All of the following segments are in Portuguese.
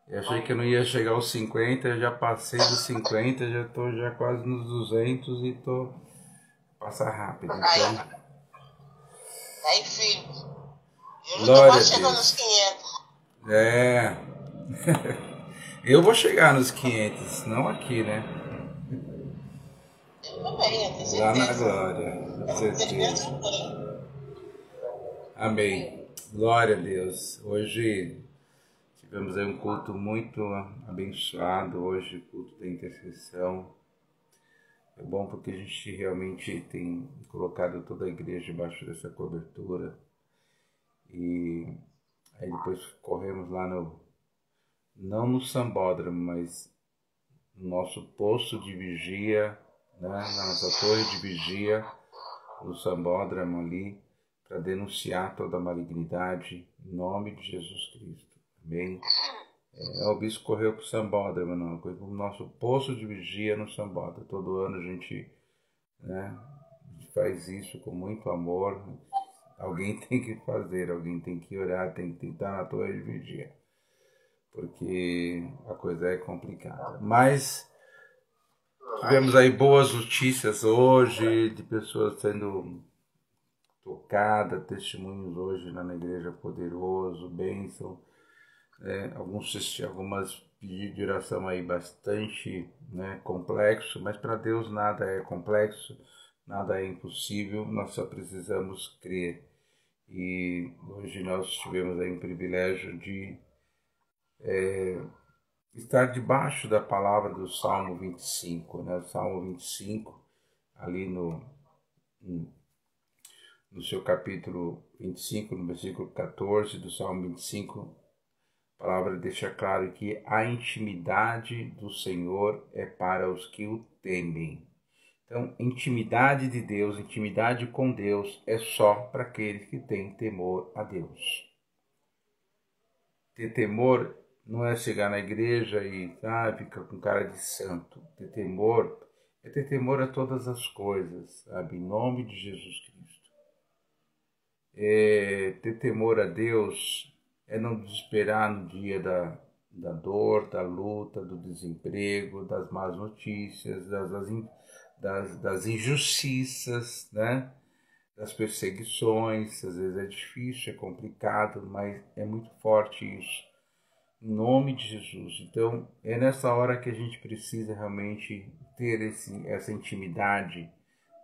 Eu achei que eu não ia chegar aos 50, eu já passei dos 50, já tô já quase nos 200 e tô passa rápido, Aí, então. aí firme. Eu já tô Glória a quase chegando nos Deus. 500. É, eu vou chegar nos 500, não aqui, né? Eu também, eu tenho Lá na certeza. glória, com Essa certeza certeza. eu tenho. Amém. Glória a Deus. Hoje tivemos aí um culto muito abençoado, hoje, culto da intercessão. É bom porque a gente realmente tem colocado toda a igreja debaixo dessa cobertura. E aí depois corremos lá não no Sambódromo, mas no nosso posto de vigia, né, na nossa torre de vigia, no Sambódromo ali, para denunciar toda a malignidade em nome de Jesus Cristo. Amém? O bispo correu para o Sambódromo, não, foi para o nosso posto de vigia no Sambódromo. Todo ano a gente, né, faz isso com muito amor. Alguém tem que fazer, alguém tem que orar, tem que estar na torre de vigia, porque a coisa é complicada. Mas tivemos aí boas notícias hoje, de pessoas sendo tocadas, testemunhos hoje na igreja poderoso, bênção, algumas pedidos de oração aí bastante, né, complexo, mas para Deus nada é complexo, nada é impossível, nós só precisamos crer. E hoje nós tivemos aí um privilégio de estar debaixo da palavra do Salmo 25, né? O Salmo 25, ali no seu capítulo 25, no versículo 14 do Salmo 25, a palavra deixa claro que a intimidade do Senhor é para os que o temem. Então, intimidade de Deus, intimidade com Deus é só para aqueles que têm temor a Deus. Ter temor não é chegar na igreja e ficar com cara de santo. Ter temor é ter temor a todas as coisas, sabe? Em nome de Jesus Cristo. Ter temor a Deus é não desesperar no dia da dor, da luta, do desemprego, das más notícias, das injustiças, né? Das perseguições. Às vezes é difícil, é complicado, mas é muito forte isso. Em nome de Jesus. Então, é nessa hora que a gente precisa realmente ter essa intimidade,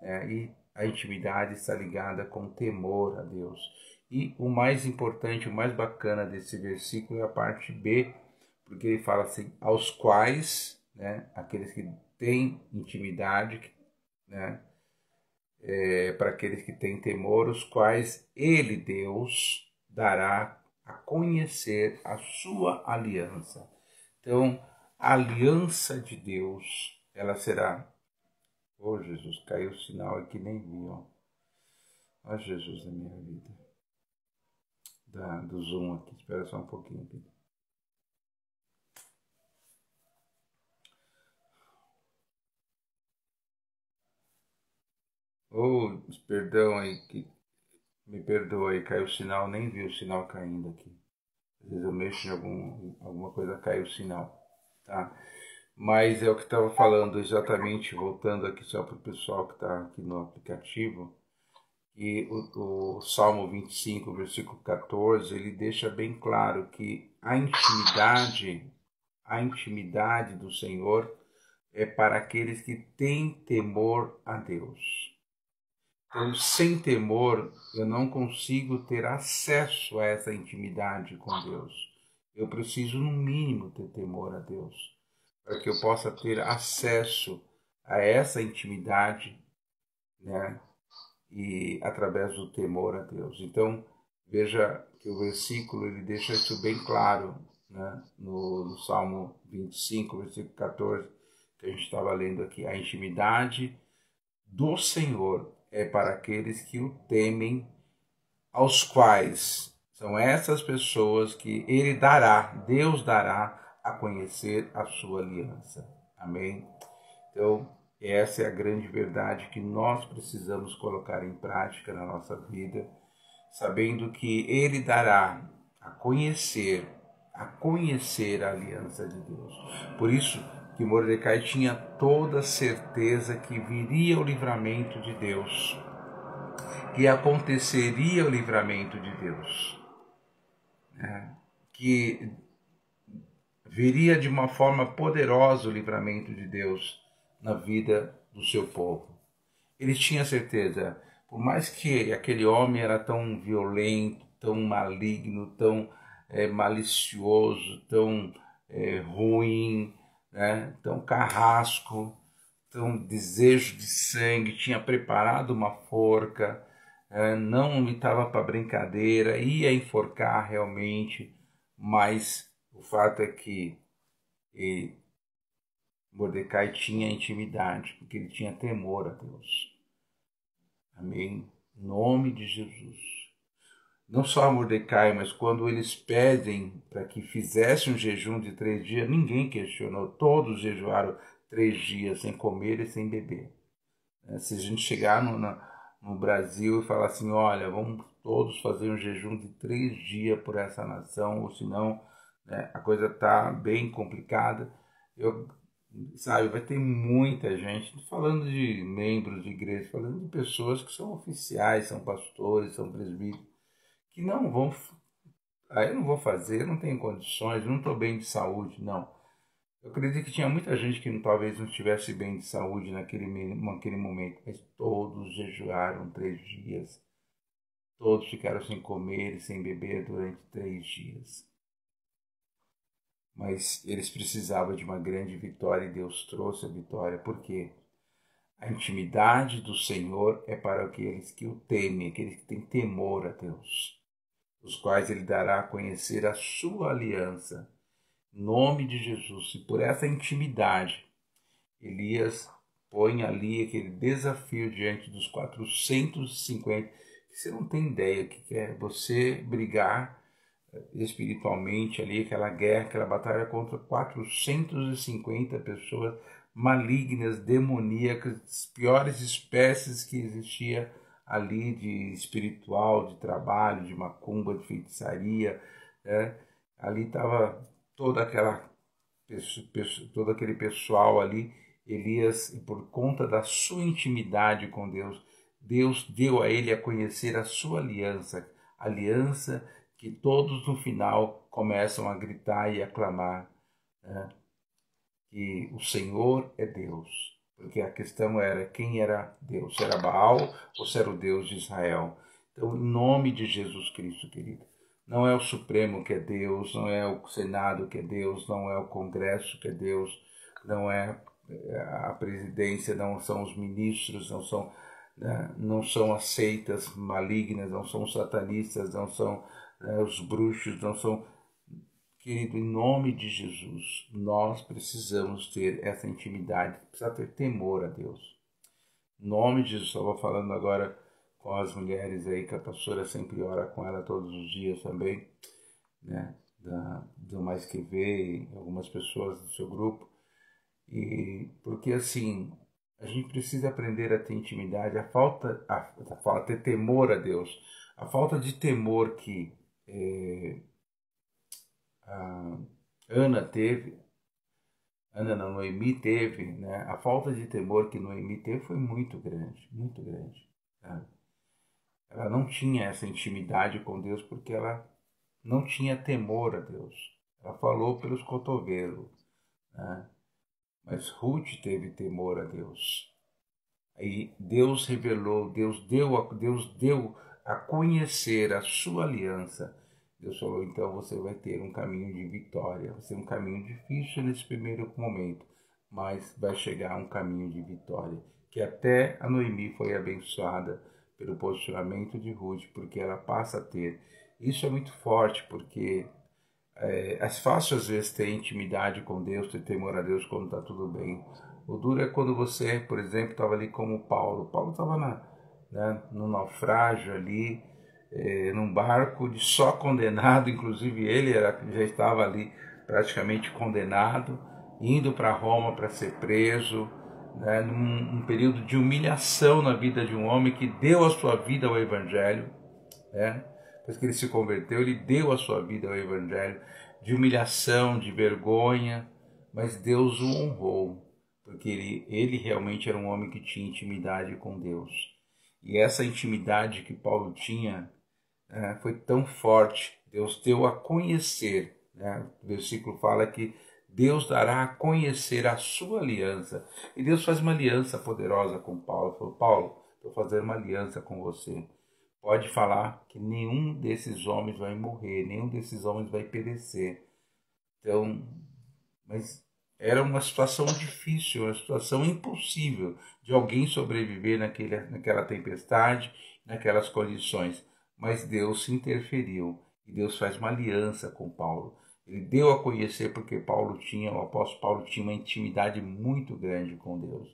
e a intimidade está ligada com temor a Deus. E o mais importante, o mais bacana desse versículo é a parte B, porque ele fala assim, aos quais, né, aqueles que têm intimidade, né, para aqueles que têm temor, os quais ele, Deus, dará a conhecer a sua aliança. Então, a aliança de Deus, ela será... Oh, Jesus, caiu o sinal aqui, nem vi, ó. Ó, Jesus da minha vida. Do Zoom aqui, espera só um pouquinho aqui. Oh, perdão aí, me perdoa aí, caiu o sinal, nem vi o sinal caindo aqui. Às vezes eu mexo em alguma coisa, cai o sinal, tá? Mas é o que estava falando exatamente, voltando aqui só para o pessoal que está aqui no aplicativo, e o Salmo 25, versículo 14, ele deixa bem claro que a intimidade do Senhor é para aqueles que têm temor a Deus. Então, sem temor, eu não consigo ter acesso a essa intimidade com Deus. Eu preciso, no mínimo, ter temor a Deus, para que eu possa ter acesso a essa intimidade, né? E através do temor a Deus. Então, veja que o versículo ele deixa isso bem claro, né? No Salmo 25, versículo 14, que a gente estava lendo aqui. A intimidade do Senhor é para aqueles que o temem, aos quais são essas pessoas que ele dará, Deus dará a conhecer a sua aliança. Amém? Então, essa é a grande verdade que nós precisamos colocar em prática na nossa vida, sabendo que ele dará conhecer a aliança de Deus. Por isso que Mordecai tinha toda certeza que viria o livramento de Deus, que aconteceria o livramento de Deus, que viria de uma forma poderosa o livramento de Deus na vida do seu povo. Ele tinha certeza, por mais que aquele homem era tão violento, tão maligno, tão malicioso, tão ruim, né, tão carrasco, tão desejo de sangue, tinha preparado uma forca, não estava para brincadeira, ia enforcar realmente, mas o fato é que Mordecai tinha intimidade, porque ele tinha temor a Deus. Amém? Em nome de Jesus. Não só a Mordecai, mas quando eles pedem para que fizesse um jejum de 3 dias, ninguém questionou. Todos jejuaram 3 dias, sem comer e sem beber. Se a gente chegar no Brasil e falar assim, olha, vamos todos fazer um jejum de 3 dias por essa nação, ou senão, né, a coisa está bem complicada. Vai ter muita gente, falando de membros de igreja, falando de pessoas que são oficiais, são pastores, são presbíteros, que não vão, eu não vou fazer, eu não tenho condições, eu não estou bem de saúde, não. Eu acredito que tinha muita gente que talvez não estivesse bem de saúde naquele momento, mas todos jejuaram 3 dias, todos ficaram sem comer e sem beber durante 3 dias. Mas eles precisavam de uma grande vitória e Deus trouxe a vitória, porque a intimidade do Senhor é para aqueles que o temem, aqueles que têm temor a Deus, os quais Ele dará a conhecer a sua aliança, em nome de Jesus. E por essa intimidade, Elias põe ali aquele desafio diante dos 450, que você não tem ideia o que é você brigar espiritualmente ali, aquela guerra, aquela batalha contra 450 pessoas malignas, demoníacas, as piores espécies que existia ali de espiritual, de trabalho, de macumba, de feitiçaria, né? Ali estava todo aquele pessoal ali. Elias, por conta da sua intimidade com Deus, Deus deu a ele a conhecer a sua aliança que todos no final começam a gritar e a clamar, né, que o Senhor é Deus. Porque a questão era quem era Deus, se era Baal ou se era o Deus de Israel. Então, em nome de Jesus Cristo, querido, não é o Supremo que é Deus, não é o Senado que é Deus, não é o Congresso que é Deus, não é a presidência, não são os ministros, não são as seitas malignas, não são os satanistas, não são os bruxos, não são. Querido, em nome de Jesus, nós precisamos ter essa intimidade, precisa ter temor a Deus. Em nome de Jesus, eu estava falando agora com as mulheres aí, que a pastora sempre ora com ela todos os dias também, né, do Mais Que Vê, algumas pessoas do seu grupo, e porque assim, a gente precisa aprender a ter intimidade, a ter temor a Deus, a falta de temor que a Noemi teve, né? A falta de temor que Noemi teve foi muito grande, muito grande. Sabe? Ela não tinha essa intimidade com Deus porque ela não tinha temor a Deus. Ela falou pelos cotovelos, né? Mas Ruth teve temor a Deus. Aí Deus revelou, Deus deu a conhecer a sua aliança. Deus falou, então você vai ter um caminho de vitória. Vai ser um caminho difícil nesse primeiro momento, mas vai chegar um caminho de vitória. Que até a Noemi foi abençoada pelo posicionamento de Ruth, porque ela passa a ter. Isso é muito forte, porque é fácil às vezes ter intimidade com Deus, ter temor a Deus quando está tudo bem. O duro é quando você, por exemplo, estava ali como Paulo. Paulo estava no naufrágio ali, num barco de só condenado, inclusive ele já estava ali praticamente condenado, indo para Roma para ser preso, né, num período de humilhação na vida de um homem que deu a sua vida ao Evangelho, né, depois que ele se converteu, ele deu a sua vida ao Evangelho, de humilhação, de vergonha, mas Deus o honrou, porque ele realmente era um homem que tinha intimidade com Deus. E essa intimidade que Paulo tinha foi tão forte, Deus deu a conhecer, né? O versículo fala que Deus dará a conhecer a sua aliança. E Deus faz uma aliança poderosa com Paulo. Ele falou: Paulo, estou fazendo uma aliança com você. Pode falar que nenhum desses homens vai morrer, nenhum desses homens vai perecer. Então, mas era uma situação difícil, uma situação impossível de alguém sobreviver naquela tempestade, naquelas condições. Mas Deus interferiu e Deus faz uma aliança com Paulo. Ele deu a conhecer porque o apóstolo Paulo tinha uma intimidade muito grande com Deus.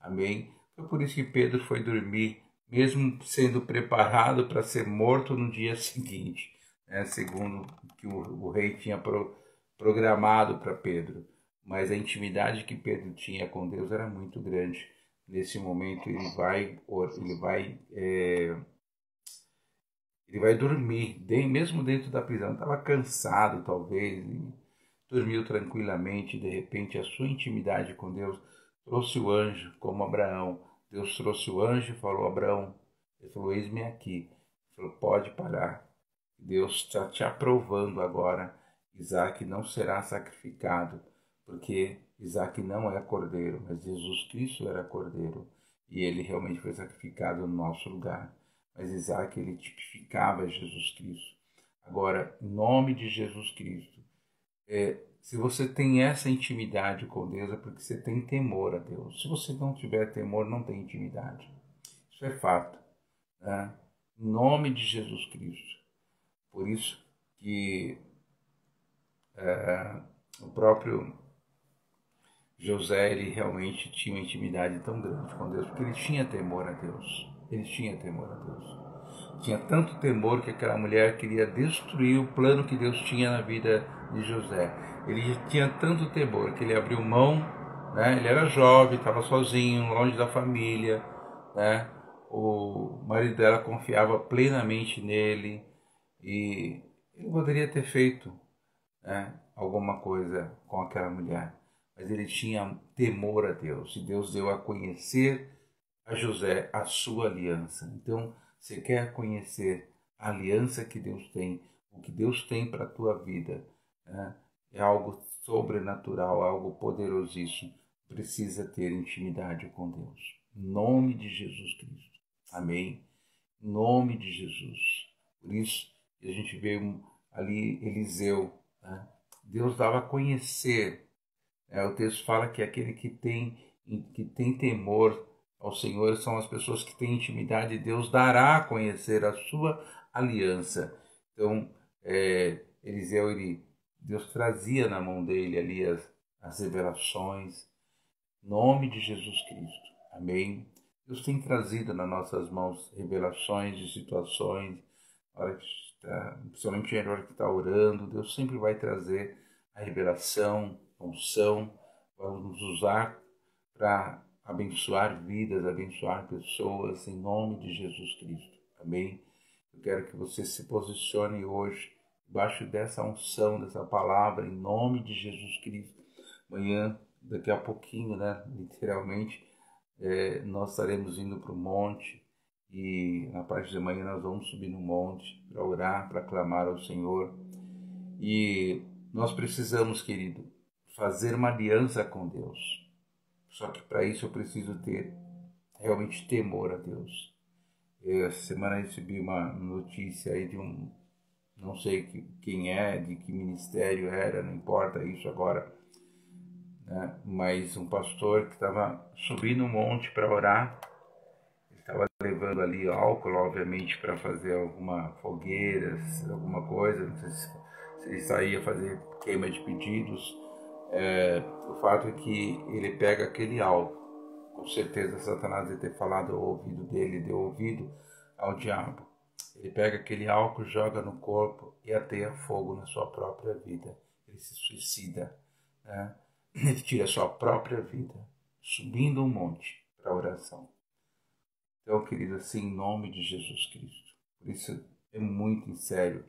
Amém? Foi por isso que Pedro foi dormir, mesmo sendo preparado para ser morto no dia seguinte, né? Segundo que o rei tinha programado para Pedro. Mas a intimidade que Pedro tinha com Deus era muito grande. Nesse momento ele vai dormir, mesmo dentro da prisão. Estava cansado talvez, e dormiu tranquilamente. De repente a sua intimidade com Deus trouxe o anjo, como Abraão. Deus trouxe o anjo e falou: Abraão, ele falou: eis-me aqui. Ele falou: pode parar. Deus está te aprovando agora. Isaac não será sacrificado, porque Isaac não é cordeiro, mas Jesus Cristo era cordeiro, e ele realmente foi sacrificado no nosso lugar. Mas Isaac, ele tipificava Jesus Cristo. Agora, em nome de Jesus Cristo, se você tem essa intimidade com Deus, é porque você tem temor a Deus. Se você não tiver temor, não tem intimidade. Isso é fato, né? Em nome de Jesus Cristo. Por isso que o próprio José, ele realmente tinha uma intimidade tão grande com Deus, porque ele tinha temor a Deus. Ele tinha temor a Deus. Tinha tanto temor que aquela mulher queria destruir o plano que Deus tinha na vida de José. Ele tinha tanto temor que ele abriu mão, né? Ele era jovem, estava sozinho, longe da família, né? O marido dela confiava plenamente nele e ele poderia ter feito, né, alguma coisa com aquela mulher. Mas ele tinha temor a Deus, e Deus deu a conhecer a José a sua aliança. Então, você quer conhecer a aliança que Deus tem, o que Deus tem para a tua vida, né? É algo sobrenatural, algo poderosíssimo. Precisa ter intimidade com Deus. Em nome de Jesus Cristo. Amém? Em nome de Jesus. Por isso, a gente vê ali Eliseu, né? Deus dava a conhecer. O texto fala que aquele que tem temor ao Senhor são as pessoas que têm intimidade. Deus dará a conhecer a sua aliança. Então, Eliseu, Deus trazia na mão dele ali as revelações. Em nome de Jesus Cristo. Amém? Deus tem trazido nas nossas mãos revelações de situações. Principalmente na hora que está orando, Deus sempre vai trazer a revelação, a unção, para nos usar para abençoar vidas, abençoar pessoas, em nome de Jesus Cristo. Amém? Eu quero que você se posicione hoje debaixo dessa unção, dessa palavra, em nome de Jesus Cristo. Amanhã, daqui a pouquinho, né, literalmente, nós estaremos indo para o monte, e na parte de manhã nós vamos subir no monte para orar, para clamar ao Senhor. E nós precisamos, querido, fazer uma aliança com Deus. Só que para isso eu preciso ter realmente temor a Deus. Essa semana eu recebi uma notícia aí de não sei quem é, de que ministério era, não importa isso agora, né? Mas um pastor que estava subindo um monte para orar, ele estava levando ali álcool, obviamente, para fazer alguma fogueira, alguma coisa, não sei se ele saía fazer queima de pedidos. O fato é que ele pega aquele álcool. Com certeza Satanás deve ter falado ao ouvido dele, deu ouvido ao diabo. Ele pega aquele álcool, joga no corpo e ateia fogo na sua própria vida. Ele se suicida, né? Ele tira a sua própria vida, subindo um monte para oração. Então, querido, assim, em nome de Jesus Cristo. Por isso, É muito sério.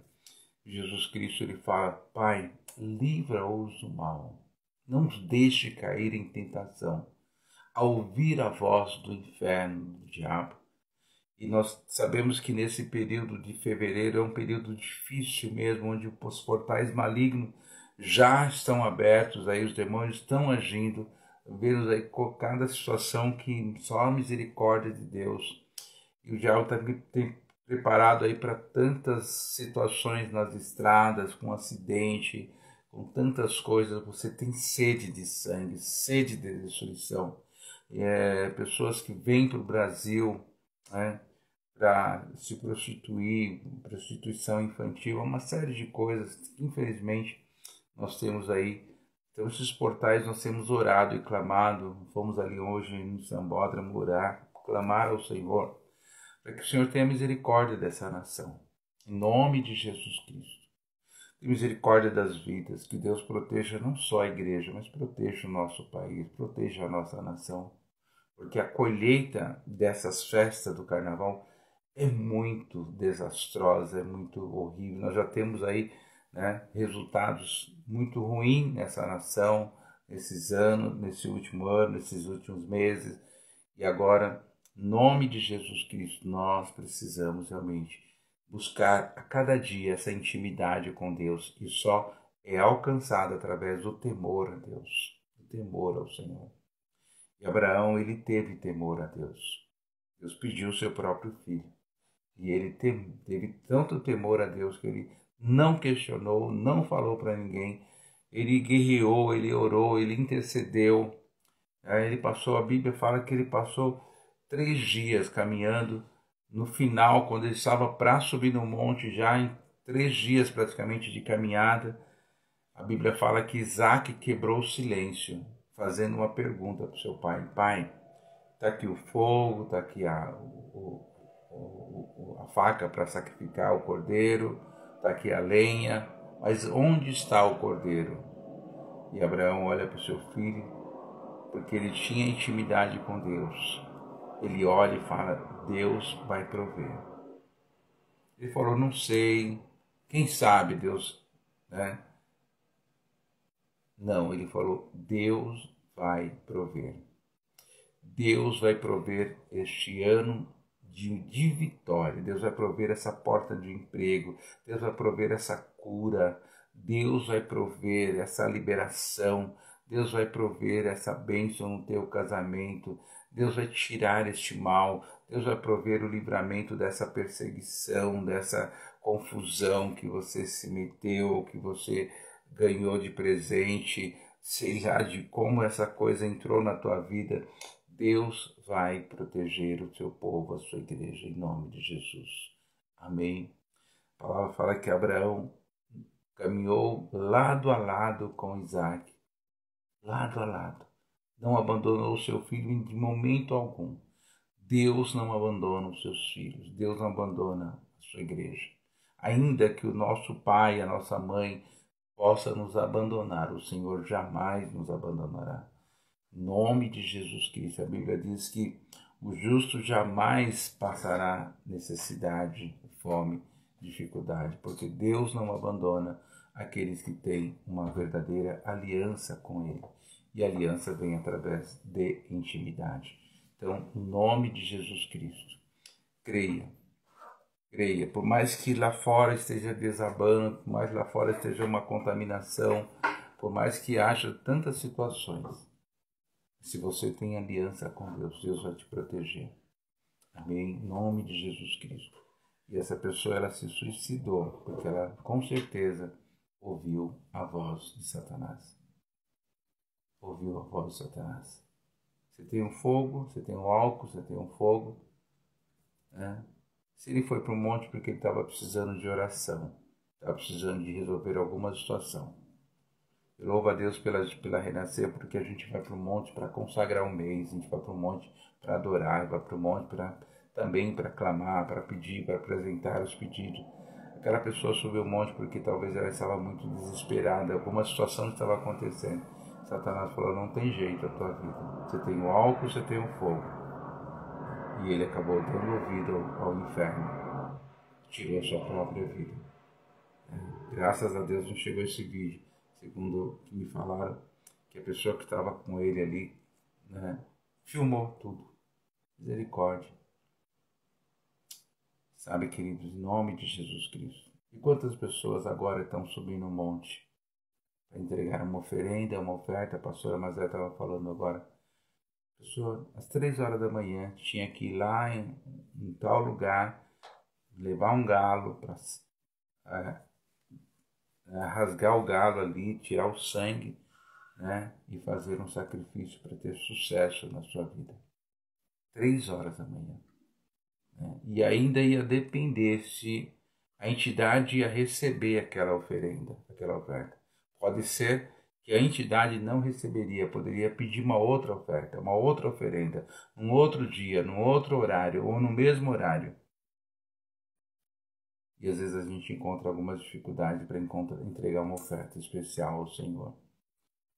Jesus Cristo, ele fala: Pai, livra-os do mal. Não os deixe cair em tentação, a ouvir a voz do inferno, do diabo. E nós sabemos que nesse período de fevereiro é um período difícil mesmo, onde os portais malignos já estão abertos, aí os demônios estão agindo, vemos aí cada situação que só a misericórdia de Deus. E o diabo tem preparado aí para tantas situações nas estradas, com acidente, com tantas coisas. Você tem sede de sangue, sede de destruição. Pessoas que vêm para o Brasil, né, para se prostituir, prostituição infantil, uma série de coisas que infelizmente nós temos aí. Então esses portais nós temos orado e clamado, fomos ali hoje no Sambódromo orar, clamar ao Senhor, para que o Senhor tenha misericórdia dessa nação, em nome de Jesus Cristo. Tenha misericórdia das vidas, que Deus proteja não só a igreja, mas proteja o nosso país, proteja a nossa nação, porque a colheita dessas festas do Carnaval é muito desastrosa, é muito horrível. Nós já temos aí, né, resultados muito ruins nessa nação, nesses anos, nesse último ano, nesses últimos meses. E agora, em nome de Jesus Cristo, nós precisamos realmente buscar a cada dia essa intimidade com Deus, que só é alcançada através do temor a Deus, do temor ao Senhor. E Abraão, ele teve temor a Deus. Deus pediu o seu próprio filho. E ele teve tanto temor a Deus que ele não questionou, não falou para ninguém. Ele guerreou, ele orou, ele intercedeu. Aí a Bíblia fala que ele passou 3 dias caminhando. No final, quando ele estava para subir no monte, já em 3 dias praticamente de caminhada, a Bíblia fala que Isaac quebrou o silêncio, fazendo uma pergunta para o seu pai. Pai, está aqui o fogo, está aqui a faca para sacrificar o cordeiro, está aqui a lenha, mas onde está o cordeiro? E Abraão olha para o seu filho, porque ele tinha intimidade com Deus. Ele olha e fala: Deus vai prover. Ele falou: não sei, quem sabe Deus, né? Não, ele falou: Deus vai prover. Deus vai prover este ano de vitória. Deus vai prover essa porta de emprego. Deus vai prover essa cura. Deus vai prover essa liberação. Deus vai prover essa bênção no teu casamento. Deus vai tirar este mal. Deus vai prover o livramento dessa perseguição, dessa confusão que você se meteu, que você ganhou de presente, sei lá de como essa coisa entrou na tua vida. Deus vai proteger o seu povo, a sua igreja, em nome de Jesus. Amém. A palavra fala que Abraão caminhou lado a lado com Isaac. Lado a lado. Não abandonou o seu filho de momento algum. Deus não abandona os seus filhos. Deus não abandona a sua igreja. Ainda que o nosso pai, a nossa mãe, possa nos abandonar, o Senhor jamais nos abandonará. Em nome de Jesus Cristo, a Bíblia diz que o justo jamais passará necessidade, fome, dificuldade, porque Deus não abandona aqueles que têm uma verdadeira aliança com Ele. E a aliança vem através de intimidade. Então, em nome de Jesus Cristo, creia. Creia, por mais que lá fora esteja desabando, por mais que lá fora esteja uma contaminação, por mais que haja tantas situações, se você tem aliança com Deus, Deus vai te proteger. Amém? Em nome de Jesus Cristo. E essa pessoa, ela se suicidou, porque ela, com certeza, ouviu a voz de Satanás. Ouviu a voz de Satanás. Você tem um fogo, você tem um álcool, você tem um fogo, né? Se ele foi para o monte porque ele estava precisando de oração, estava precisando de resolver alguma situação. Eu louvo a Deus pela Renascer, porque a gente vai para o monte para consagrar um mês, a gente vai para o monte para adorar, vai para o monte também para clamar, para pedir, para apresentar os pedidos. Aquela pessoa subiu o monte porque talvez ela estava muito desesperada, alguma situação estava acontecendo. Satanás falou: não tem jeito a tua vida, você tem o álcool, você tem o fogo. E ele acabou dando ouvido ao inferno. tirou a sua própria vida. Graças a Deus não chegou esse vídeo, segundo o que me falaram, que a pessoa que estava com ele ali, né, filmou tudo. Misericórdia. Sabe, queridos, em nome de Jesus Cristo. E quantas pessoas agora estão subindo um monte para entregar uma oferenda, uma oferta? A pastora Mazé estava falando agora. A pessoa, às 3 horas da manhã, tinha que ir lá em tal lugar, levar um galo para rasgar o galo ali, tirar o sangue, né, e fazer um sacrifício para ter sucesso na sua vida. 3 horas da manhã. Né? E ainda ia depender se a entidade ia receber aquela oferenda, aquela oferta. Pode ser que a entidade não receberia, poderia pedir uma outra oferta, uma outra oferenda, num outro dia, num outro horário ou no mesmo horário. E às vezes a gente encontra algumas dificuldades para entregar uma oferta especial ao Senhor.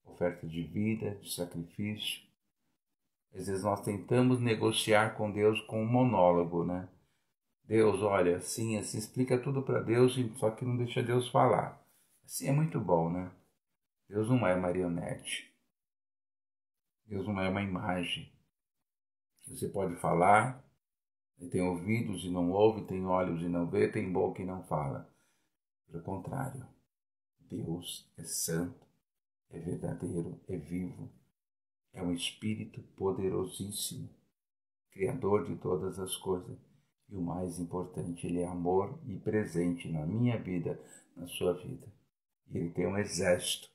Oferta de vida, de sacrifício. Às vezes nós tentamos negociar com Deus com um monólogo, né? Deus, olha, assim, explica tudo para Deus, só que não deixa Deus falar. Assim é muito bom, né? Deus não é marionete. Deus não é uma imagem. Você pode falar, tem ouvidos e não ouve, tem olhos e não vê, tem boca e não fala. Pelo contrário, Deus é santo, é verdadeiro, é vivo, é um Espírito poderosíssimo, Criador de todas as coisas. E o mais importante, Ele é amor e presente na minha vida, na sua vida. E Ele tem um exército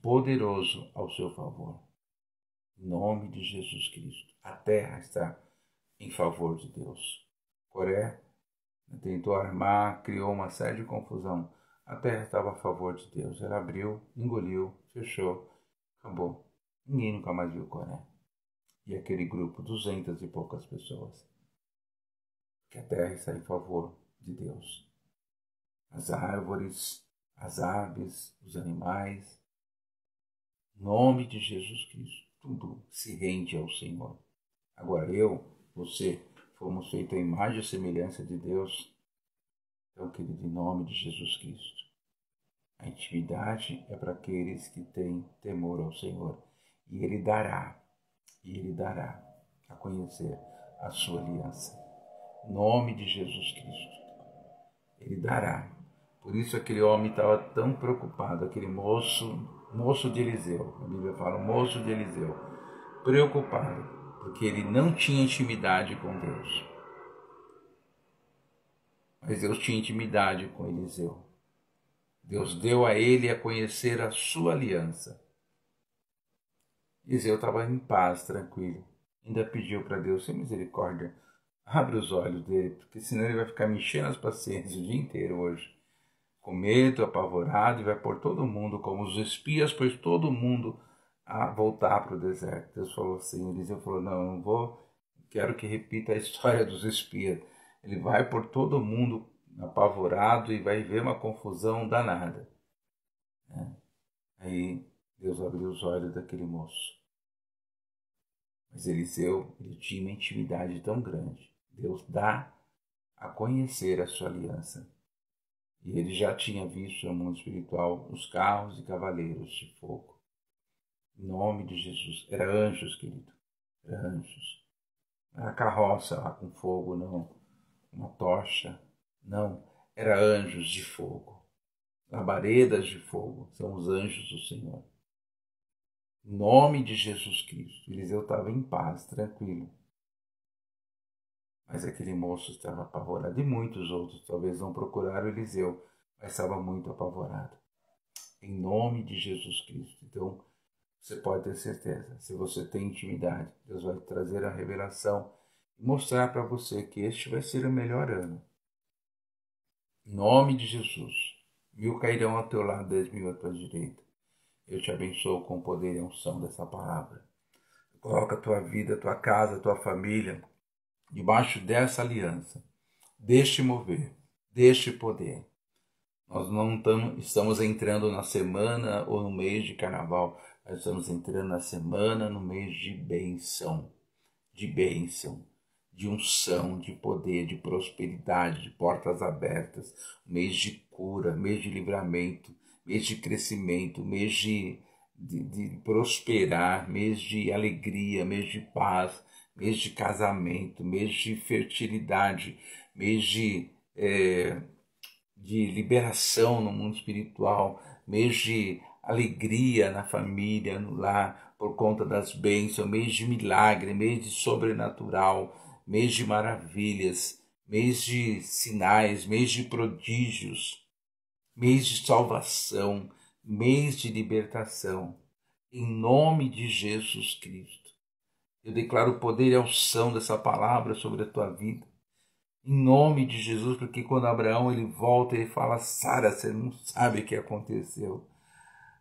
poderoso ao seu favor. Em nome de Jesus Cristo. A terra está em favor de Deus. Coré tentou armar, criou uma série de confusão. A terra estava a favor de Deus. Ela abriu, engoliu, fechou, acabou. Ninguém nunca mais viu Coré. E aquele grupo, 200 e poucas pessoas. Que a terra está em favor de Deus. As árvores, as aves, os animais. Em nome de Jesus Cristo, tudo se rende ao Senhor. Agora você, fomos feitos à imagem e semelhança de Deus. Então, querido, em nome de Jesus Cristo, a intimidade é para aqueles que têm temor ao Senhor. E Ele dará a conhecer a sua aliança. Em nome de Jesus Cristo, Ele dará. Por isso aquele homem estava tão preocupado, aquele moço de Eliseu, a Bíblia fala, moço de Eliseu, preocupado, porque ele não tinha intimidade com Deus. Mas Deus tinha intimidade com Eliseu. Deus deu a ele a conhecer a sua aliança. Eliseu estava em paz, tranquilo. Ainda pediu para Deus, sem misericórdia, abre os olhos dele, porque senão ele vai ficar me enchendo as paciências o dia inteiro hoje. Com medo, apavorado, e vai pôr todo mundo, como os espias, pôs todo mundo a voltar para o deserto. Deus falou assim, Eliseu falou, não vou, quero que repita a história dos espias. Ele vai pôr todo mundo apavorado e vai ver uma confusão danada. Aí Deus abriu os olhos daquele moço. Mas Eliseu, ele tinha uma intimidade tão grande. Deus dá a conhecer a sua aliança. E ele já tinha visto no mundo espiritual os carros e cavaleiros de fogo. Em nome de Jesus. Era anjos, querido. Era anjos. Não era carroça lá com fogo, não. Uma tocha. Não. Era anjos de fogo. Labaredas de fogo. São os anjos do Senhor. Em nome de Jesus Cristo. Eliseu estava em paz, tranquilo. Mas aquele moço estava apavorado. E muitos outros talvez não procuraram Eliseu, mas estava muito apavorado. Em nome de Jesus Cristo. Então, você pode ter certeza. Se você tem intimidade, Deus vai trazer a revelação e mostrar para você que este vai ser o melhor ano. Em nome de Jesus. 1000 cairão ao teu lado, 10.000 à tua direita. Eu te abençoo com o poder e a unção dessa palavra. Coloca a tua vida, a tua casa, a tua família debaixo dessa aliança, deste mover, deste poder. Nós não estamos entrando na semana ou no mês de carnaval, nós estamos entrando na semana, no mês de bênção, de unção, de poder, de prosperidade, de portas abertas, mês de cura, mês de livramento, mês de crescimento, mês de prosperar, mês de alegria, mês de paz, mês de casamento, mês de fertilidade, mês de liberação no mundo espiritual, mês de alegria na família, no lar, por conta das bênçãos, mês de milagre, mês de sobrenatural, mês de maravilhas, mês de sinais, mês de prodígios, mês de salvação, mês de libertação, em nome de Jesus Cristo. Eu declaro o poder e a unção dessa palavra sobre a tua vida, em nome de Jesus, porque quando Abraão ele volta, ele fala: Sara, você não sabe o que aconteceu.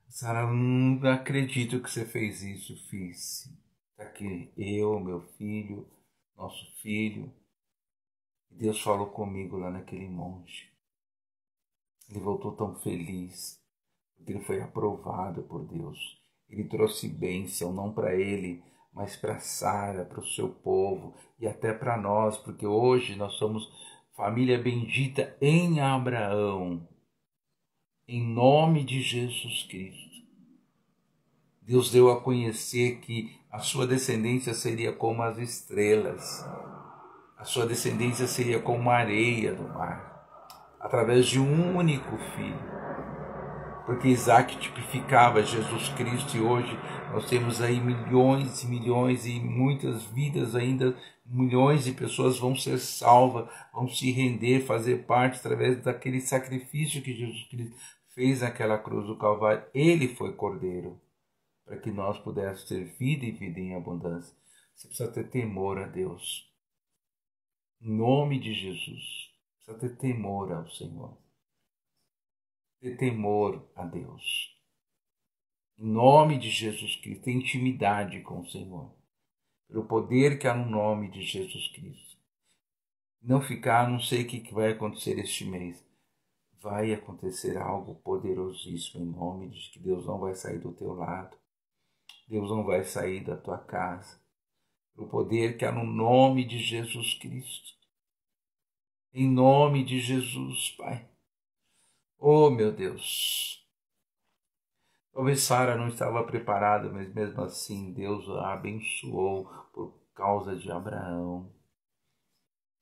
Sara, não acredito que você fez isso. Fiz. Está aqui eu, meu filho, nosso filho. Deus falou comigo lá naquele monte. Ele voltou tão feliz, porque ele foi aprovado por Deus. Ele trouxe bênção, não para ele, mas para Sara, para o seu povo e até para nós, porque hoje nós somos família bendita em Abraão, em nome de Jesus Cristo. Deus deu a conhecer que a sua descendência seria como as estrelas, a sua descendência seria como a areia do mar, através de um único filho. Porque Isaac tipificava Jesus Cristo, e hoje nós temos aí milhões e milhões e muitas vidas ainda, milhões de pessoas vão ser salvas, vão se render, fazer parte através daquele sacrifício que Jesus Cristo fez naquela cruz do Calvário. Ele foi cordeiro, para que nós pudéssemos ter vida e vida em abundância. Você precisa ter temor a Deus. Em nome de Jesus, precisa ter temor ao Senhor. Ter temor a Deus. Em nome de Jesus Cristo, ter intimidade com o Senhor. Pelo poder que há no nome de Jesus Cristo. Não ficar, não sei o que vai acontecer este mês. Vai acontecer algo poderosíssimo em nome de que Deus não vai sair do teu lado. Deus não vai sair da tua casa. Pelo poder que há no nome de Jesus Cristo. Em nome de Jesus, Pai. Oh, meu Deus. Talvez Sara não estava preparada, mas mesmo assim Deus a abençoou por causa de Abraão,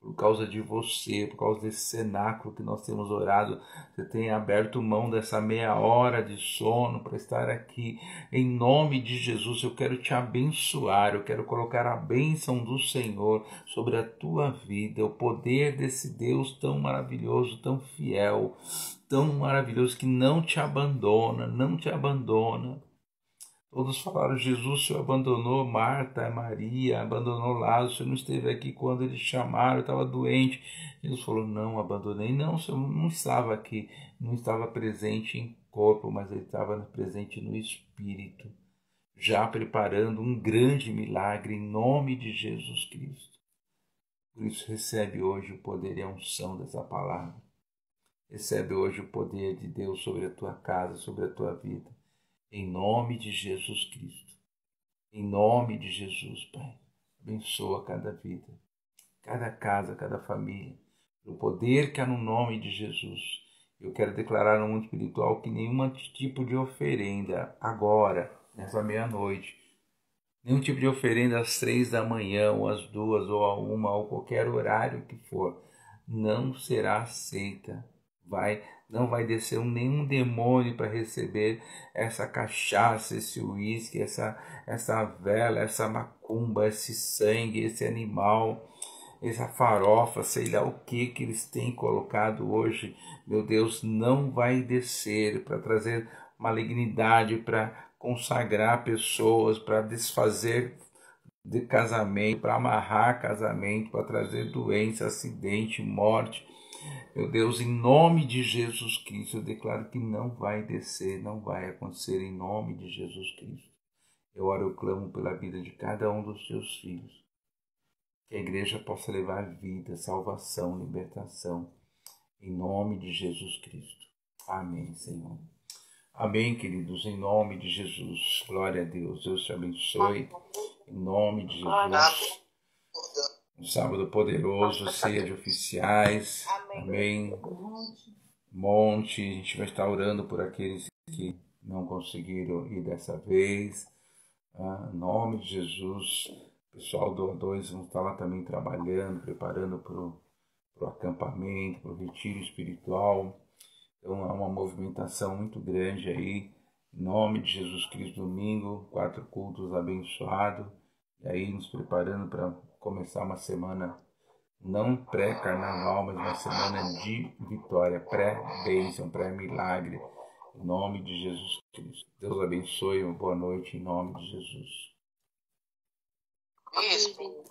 por causa de você, por causa desse cenáculo que nós temos orado. Você tem aberto mão dessa meia hora de sono para estar aqui. Em nome de Jesus, eu quero te abençoar, eu quero colocar a bênção do Senhor sobre a tua vida, o poder desse Deus tão maravilhoso, tão fiel, tão maravilhoso, que não te abandona, não te abandona. Todos falaram: Jesus, o Senhor abandonou Marta, Maria, abandonou Lázaro, o Senhor não esteve aqui quando eles chamaram, eu estava doente. Jesus falou: não abandonei, não, o Senhor não estava aqui, não estava presente em corpo, mas ele estava presente no Espírito, já preparando um grande milagre em nome de Jesus Cristo. Por isso recebe hoje o poder e a unção dessa palavra. Recebe hoje o poder de Deus sobre a tua casa, sobre a tua vida. Em nome de Jesus Cristo. Em nome de Jesus, Pai. Abençoa cada vida, cada casa, cada família. O poder que há no nome de Jesus. Eu quero declarar no mundo espiritual que nenhum tipo de oferenda agora, nessa meia-noite, nenhum tipo de oferenda às 3 da manhã, ou às 2, ou a 1, ou qualquer horário que for, não será aceita. Não vai descer nenhum demônio para receber essa cachaça, esse uísque, essa vela, essa macumba, esse sangue, esse animal, essa farofa, sei lá o que eles têm colocado hoje. Meu Deus, não vai descer para trazer malignidade, para consagrar pessoas, para desfazer de casamento, para amarrar casamento, para trazer doença, acidente, morte. Meu Deus, em nome de Jesus Cristo, eu declaro que não vai descer, não vai acontecer, em nome de Jesus Cristo. Eu oro, eu clamo pela vida de cada um dos teus filhos. Que a igreja possa levar vida, salvação, libertação, em nome de Jesus Cristo. Amém, Senhor. Amém, queridos, em nome de Jesus. Glória a Deus. Deus te abençoe. Em nome de Jesus. Um sábado poderoso, ceia de oficiais. Amém. Amém. Monte, a gente vai estar orando por aqueles que não conseguiram ir dessa vez. Em nome de Jesus, o pessoal do A2 vão estar lá também trabalhando, preparando para o acampamento, para o retiro espiritual. Então há uma movimentação muito grande aí. Em nome de Jesus Cristo, domingo, 4 cultos abençoados. E aí nos preparando para começar uma semana não pré-carnaval, mas uma semana de vitória, pré-bênção, pré-milagre. Em nome de Jesus Cristo. Deus abençoe, uma boa noite em nome de Jesus. Bispo.